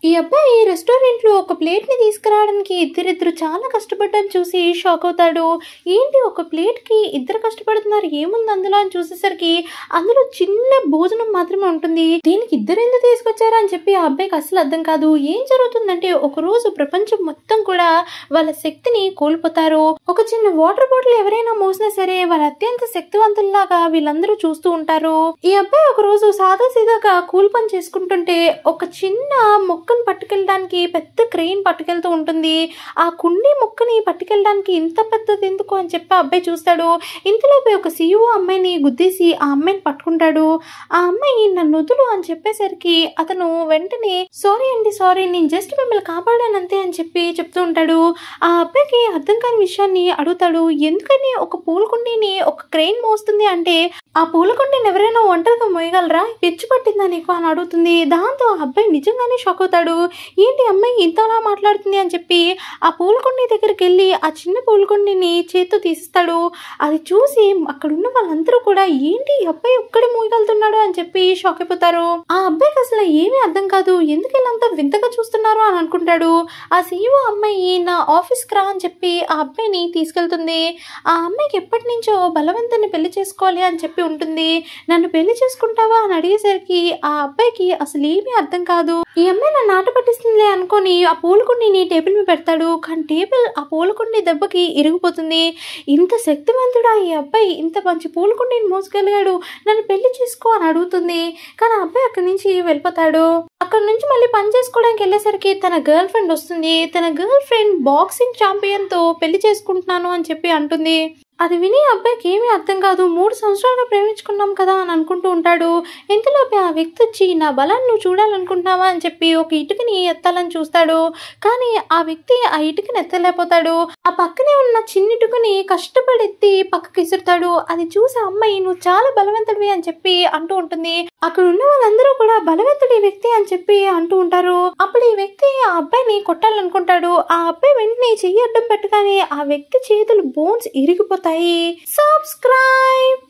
ఈ అబ్బాయి రెస్టారెంట్ లో ఒక ప్లేట్ ని తీసుకురావడానికి ఇద్దరిద్దరు చాలా కష్టపడ్డం చూసి షాక్ అవుతాడు. ఏంటి ఒక ప్లేట్ కి ఇద్దరు కష్టపడుతున్నారు, ఏముంది అందులో అని చూసేసరికి అందులో చిన్న భోజనం మాత్రమే ఉంటుంది. దీనికి ఇద్దరు ఎందుకు తీసుకొచ్చారా అని చెప్పి ఆ అబ్బాయికి అసలు అర్థం కాదు. ఏం జరుగుతుందంటే ఒక రోజు ప్రపంచం మొత్తం కూడా వాళ్ళ శక్తిని కోల్పోతారు. ఒక చిన్న వాటర్ బాటిల్ ఎవరైనా మోసినా సరే వాళ్ళ అత్యంత శక్తివంతుల్లాగా వీళ్ళందరూ చూస్తూ ఉంటారు. ఈ అబ్బాయి ఒక రోజు సాదా సీదాగా కూల్ పని చేసుకుంటుంటే ఒక చిన్న మొక్కను పట్టుకెళ్ళడానికి పెద్ద క్రెయిన్ పట్టుకెళ్తూ ఉంటుంది. ఆ కుండీ మొక్కని పట్టుకెళ్ళడానికి ఇంత పెద్దది ఎందుకు అని చెప్పి అబ్బాయి చూస్తాడు. ఇంతలోపే ఒక CEO అమ్మాయిని గుద్దేసి ఆ అమ్మాయిని పట్టుకుంటాడు. ఆ అమ్మాయి నన్ను వదులు అని చెప్పేసరికి అతను వెంటనే సారీ అండి, సారీ, నేను జస్ట్ మిమ్మల్ని కాపాడాను అంతే అని చెప్పి చెప్తూ ఉంటాడు. ఆ అబ్బాయికి అర్థం కాని విషయాన్ని అడుగుతాడు. ఎందుకని ఒక పూల కుండీని ఒక క్రెయిన్ మోస్తుంది అంటే ఆ పూల కుండీని ఎవరైనా ఒంటరిగా మోయగలరా, పిచ్చి పట్టిందా నీకు అని అడుగుతుంది. దాంతో ఆ అబ్బాయి నిజంగానే షాక్ అవుతాడు. ఏంటి అమ్మాయి ఇంతలా మాట్లాడుతుంది అని చెప్పి ఆ పూలకొండి దగ్గరికి వెళ్ళి ఆ చిన్న పూలకొండిని చేత్తో తీసిస్తాడు. అది చూసి అక్కడున్న వాళ్ళందరూ కూడా ఏంటి అబ్బాయి ఒక్కడే మోయగలుగుతున్నాడు అని చెప్పి షాక్ అయిపోతారు. ఆ అబ్బాయికి అసలు ఏమీ అర్థం కాదు. ఎందుకు వీళ్ళంతా వింతగా చూస్తున్నారు అని అనుకుంటాడు. ఆ CEO అమ్మాయి నా ఆఫీస్కి రా అని చెప్పి ఆ అబ్బాయిని తీసుకెళ్తుంది. ఆ అమ్మాయికి ఎప్పటి నుంచో బలవంతుని పెళ్లి చేసుకోవాలి అని చెప్పి ఉంటుంది. నన్ను పెళ్లి చేసుకుంటావా అని అడిగేసరికి ఆ అబ్బాయికి అసలు ఏమీ అర్థం కాదు. ఈ అమ్మాయి నన్ను ఆట పట్టిస్తుందిలే అనుకొని ఆ పూలకుండిని టేబుల్ మీద పెడతాడు. కానీ టేబుల్ ఆ పూలకుండి దెబ్బకి ఇరిగిపోతుంది. ఇంత శక్తివంతుడా ఈ అబ్బాయి, ఇంత మంచి పూలకుండిని మోసుకెళ్ళాడు, నన్ను పెళ్లి చేసుకో అని అడుగుతుంది. కానీ ఆ అబ్బాయి అక్కడి నుంచి వెళ్ళిపోతాడు. అక్కడ నుంచి మళ్ళీ పని చేసుకోవడానికి వెళ్ళేసరికి తన గర్ల్ ఫ్రెండ్ వస్తుంది. తన గర్ల్ ఫ్రెండ్ బాక్సింగ్ ఛాంపియన్ తో పెళ్లి చేసుకుంటున్నాను అని చెప్పి అంటుంది. అది విని అబ్బాయికి ఏమీ అర్థం కాదు. 3 సంవత్సరాలుగా ప్రేమించుకున్నాం కదా అని అనుకుంటూ ఉంటాడు. ఇంతలోపే ఆ వ్యక్తి వచ్చి నా బలాన్ని నువ్వు చూడాలనుకుంటున్నావా అని చెప్పి ఒక ఇటుకని ఎత్తాలని చూస్తాడు. కానీ ఆ వ్యక్తి ఆ ఇటుకని ఎత్తలేకపోతాడు. ఆ పక్కనే ఉన్న చిన్న ఇటుకని కష్టపడి ఎత్తి పక్కకి ఇసురుతాడు. అది చూసి అమ్మాయి నువ్వు చాలా బలవంతుడివి అని చెప్పి అంటూ ఉంటుంది. అక్కడ ఉన్న వాళ్ళందరూ కూడా బలవంతుడి వ్యక్తి అని చెప్పి అంటూ ఉంటారు. అప్పుడు ఈ వ్యక్తి ఆ అబ్బాయిని కొట్టాలనుకుంటాడు. ఆ అబ్బాయి వెంటనే చెయ్యి అడ్డం పెట్టగానే ఆ వ్యక్తి చేతులు బోన్స్ ఇరిగిపోతాయి. సబ్స్క్రైబ్.